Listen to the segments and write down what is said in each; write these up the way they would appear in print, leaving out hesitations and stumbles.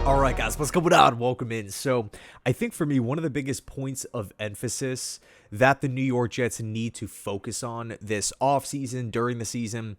All right, guys, what's going on? Welcome in. So, I think for me, one of the biggest points of emphasis that the New York Jets need to focus on this offseason, during the season,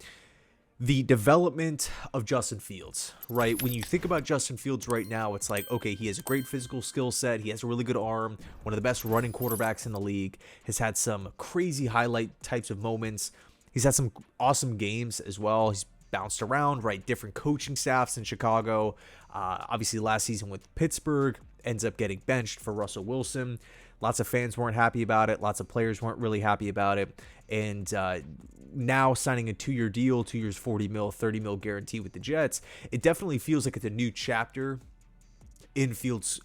the development of Justin Fields, right? When you think about Justin Fields right now, it's like, okay, he has a great physical skill set. He has a really good arm, one of the best running quarterbacks in the league, has had some crazy highlight types of moments. He's had some awesome games as well. He's bounced around, right? Different coaching staffs in Chicago. Obviously, last season with Pittsburgh, ends up getting benched for Russell Wilson. Lots of fans weren't happy about it. Lots of players weren't really happy about it. And now signing a 2-year deal, 2 years, 40 mil, 30 mil guarantee with the Jets, it definitely feels like it's a new chapter in Fields'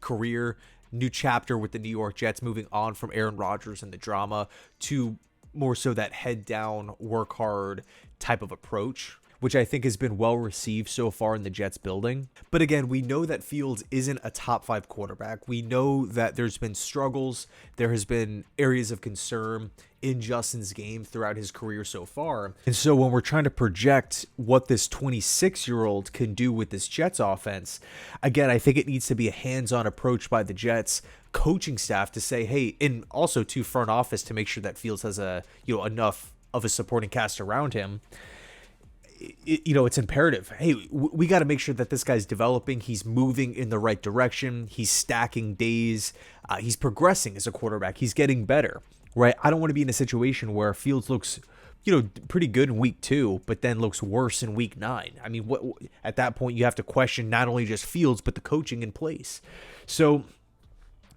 career, new chapter with the New York Jets, moving on from Aaron Rodgers and the drama to more so that head down, work hard type of approach, which I think has been well received so far in the Jets building. But again, we know that Fields isn't a top 5 quarterback. We know that there's been struggles. There has been areas of concern in Justin's game throughout his career so far. And so when we're trying to project what this 26-year-old can do with this Jets offense, again, I think it needs to be a hands-on approach by the Jets coaching staff to say, hey, and also to front office to make sure that Fields has enough of a supporting cast around him. It's imperative. Hey, we got to make sure that this guy's developing. He's moving in the right direction. He's stacking days. He's progressing as a quarterback. He's getting better, right? I don't want to be in a situation where Fields looks, pretty good in week 2, but then looks worse in week 9. I mean, at that point, you have to question not only just Fields, but the coaching in place. So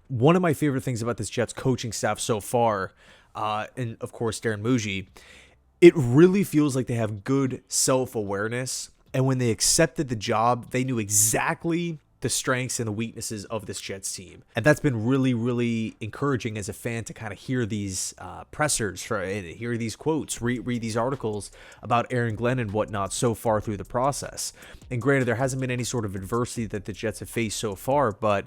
one of my favorite things about this Jets coaching staff so far, and of course, Darren Muji, it really feels like they have good self-awareness. And when they accepted the job, they knew exactly the strengths and the weaknesses of this Jets team. And that's been really, really encouraging as a fan to kind of hear these pressers, hear these quotes, read these articles about Aaron Glenn and whatnot so far through the process. And granted, there hasn't been any sort of adversity that the Jets have faced so far, but,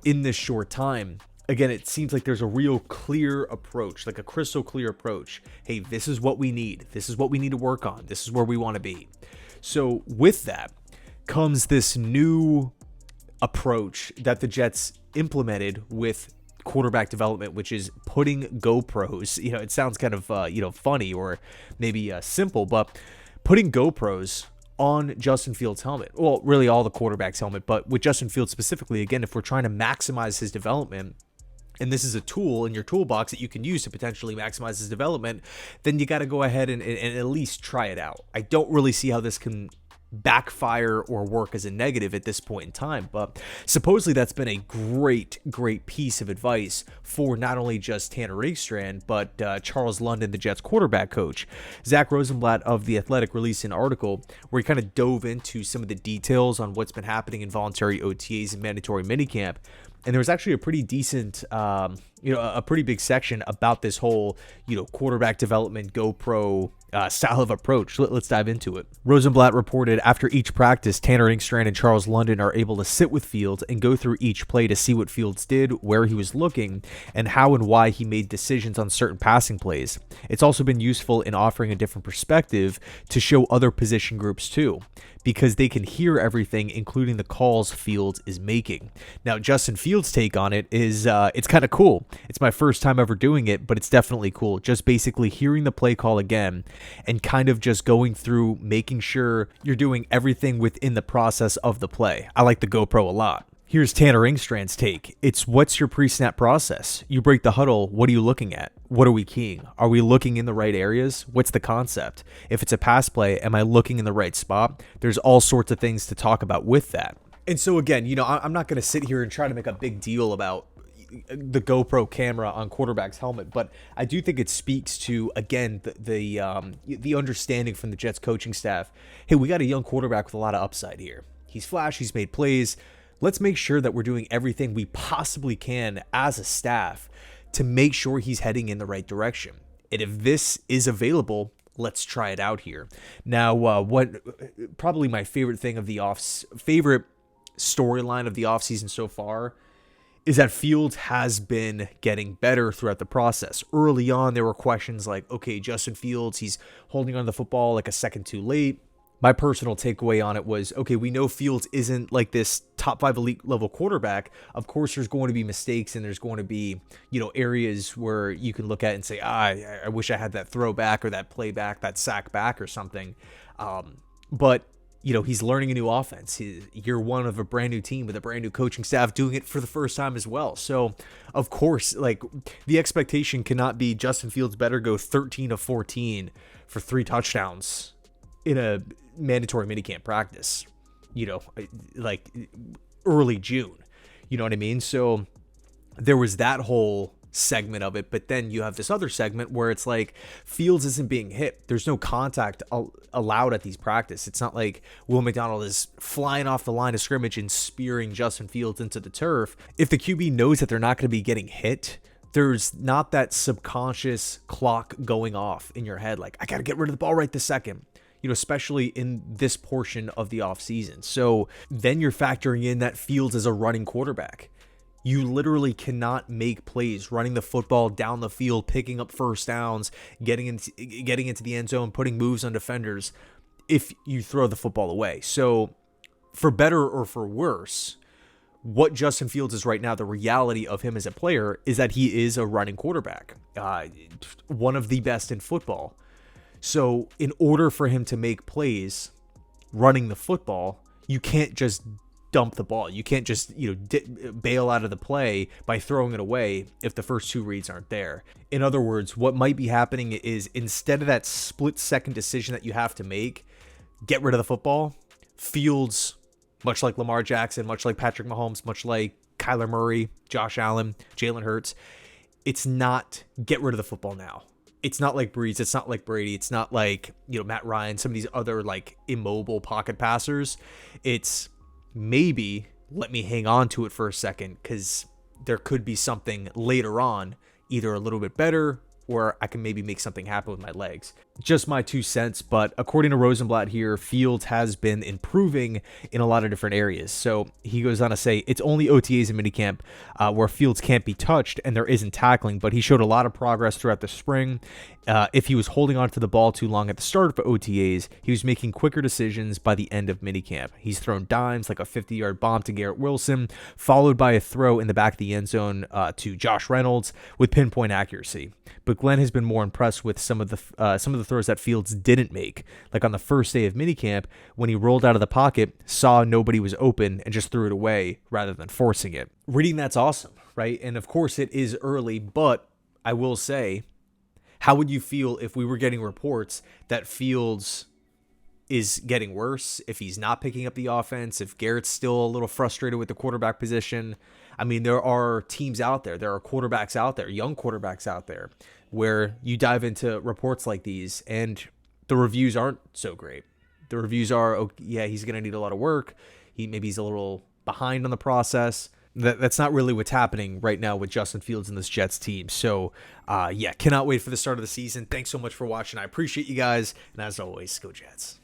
in this short time, again, it seems like there's a real clear approach, like a crystal clear approach. Hey, this is what we need. This is what we need to work on. This is where we want to be. So with that comes this new approach that the Jets implemented with quarterback development, which is putting GoPros. It sounds kind of, funny or maybe simple, but putting GoPros on Justin Fields' helmet. Well, really all the quarterbacks' helmet, but with Justin Fields specifically, again, if we're trying to maximize his development, and this is a tool in your toolbox that you can use to potentially maximize his development, then you got to go ahead and at least try it out. I don't really see how this can backfire or work as a negative at this point in time, but supposedly that's been a great piece of advice for not only just Tanner Engstrand, but Charles London, the Jets quarterback coach. Zach Rosenblatt of The Athletic released an article where he kind of dove into some of the details on what's been happening in voluntary OTAs and mandatory minicamp. And there was actually a pretty decent, a pretty big section about this whole, quarterback development, GoPro style of approach. Let's dive into it. Rosenblatt reported after each practice, Tanner Engstrand and Charles London are able to sit with Fields and go through each play to see what Fields did, where he was looking, and how and why he made decisions on certain passing plays. It's also been useful in offering a different perspective to show other position groups too, because they can hear everything, including the calls Fields is making. Now, Justin Fields' take on it is it's kind of cool. It's my first time ever doing it, but it's definitely cool. Just basically hearing the play call again and kind of just going through, making sure you're doing everything within the process of the play. I like the GoPro a lot. Here's Tanner Engstrand's take. It's what's your pre-snap process? You break the huddle. What are you looking at? What are we keying? Are we looking in the right areas? What's the concept? If it's a pass play, am I looking in the right spot? There's all sorts of things to talk about with that. And so again, I'm not going to sit here and try to make a big deal about the GoPro camera on quarterback's helmet, but I do think it speaks to, again, the understanding from the Jets coaching staff. Hey, we got a young quarterback with a lot of upside here. He's flashy, he's made plays. Let's make sure that we're doing everything we possibly can as a staff to make sure he's heading in the right direction. And if this is available, let's try it out here. Now, what probably my favorite thing of favorite storyline of the offseason so far is that Fields has been getting better throughout the process. Early on, there were questions like, okay, Justin Fields, he's holding on to the football like a second too late. my personal takeaway on it was, okay, we know Fields isn't like this top 5 elite level quarterback. Of course, there's going to be mistakes, and there's going to be, areas where you can look at and say, I wish I had that throw back or that play back, that sack back or something. But he's learning a new offense. Year one of a brand new team with a brand new coaching staff doing it for the first time as well. So, of course, like, the expectation cannot be Justin Fields better go 13 of 14 for 3 touchdowns in a mandatory minicamp practice, like early June. You know what I mean? So there was that whole segment of it, but then you have this other segment where it's like Fields isn't being hit. There's no contact allowed at these practice. It's not like Will McDonald is flying off the line of scrimmage and spearing Justin Fields into the turf. If the QB knows that they're not going to be getting hit, there's not that subconscious clock going off in your head like, I got to get rid of the ball right this second. Especially in this portion of the offseason. So then you're factoring in that Fields is a running quarterback. You literally cannot make plays running the football down the field, picking up first downs, getting into the end zone, putting moves on defenders if you throw the football away. So for better or for worse, what Justin Fields is right now, the reality of him as a player is that he is a running quarterback, one of the best in football. So in order for him to make plays running the football, you can't just dump the ball. You can't just, bail out of the play by throwing it away if the first 2 reads aren't there. In other words, what might be happening is instead of that split-second decision that you have to make, get rid of the football, Fields, much like Lamar Jackson, much like Patrick Mahomes, much like Kyler Murray, Josh Allen, Jalen Hurts, it's not get rid of the football now. It's not like Breeze. It's not like Brady. It's not like, Matt Ryan, some of these other like immobile pocket passers. It's maybe let me hang on to it for a second because there could be something later on, either a little bit better or I can maybe make something happen with my legs. Just my 2 cents, but according to Rosenblatt here, Fields has been improving in a lot of different areas. So he goes on to say, it's only OTAs and minicamp where Fields can't be touched and there isn't tackling, but he showed a lot of progress throughout the spring. If he was holding on to the ball too long at the start of OTAs, he was making quicker decisions by the end of minicamp. He's thrown dimes like a 50-yard bomb to Garrett Wilson, followed by a throw in the back of the end zone to Josh Reynolds with pinpoint accuracy. But Glenn has been more impressed with some of the throws that Fields didn't make, like on the first day of minicamp when he rolled out of the pocket, saw nobody was open, and just threw it away rather than forcing it. Reading that's awesome, right? And of course it is early, but I will say, how would you feel if we were getting reports that Fields is getting worse, if he's not picking up the offense, if Garrett's still a little frustrated with the quarterback position? I mean, there are teams out there, there are quarterbacks out there, young quarterbacks out there, where you dive into reports like these and the reviews aren't so great. The reviews are, oh, yeah, he's going to need a lot of work. Maybe he's a little behind on the process. That's not really what's happening right now with Justin Fields and this Jets team. So, cannot wait for the start of the season. Thanks so much for watching. I appreciate you guys. And as always, go Jets.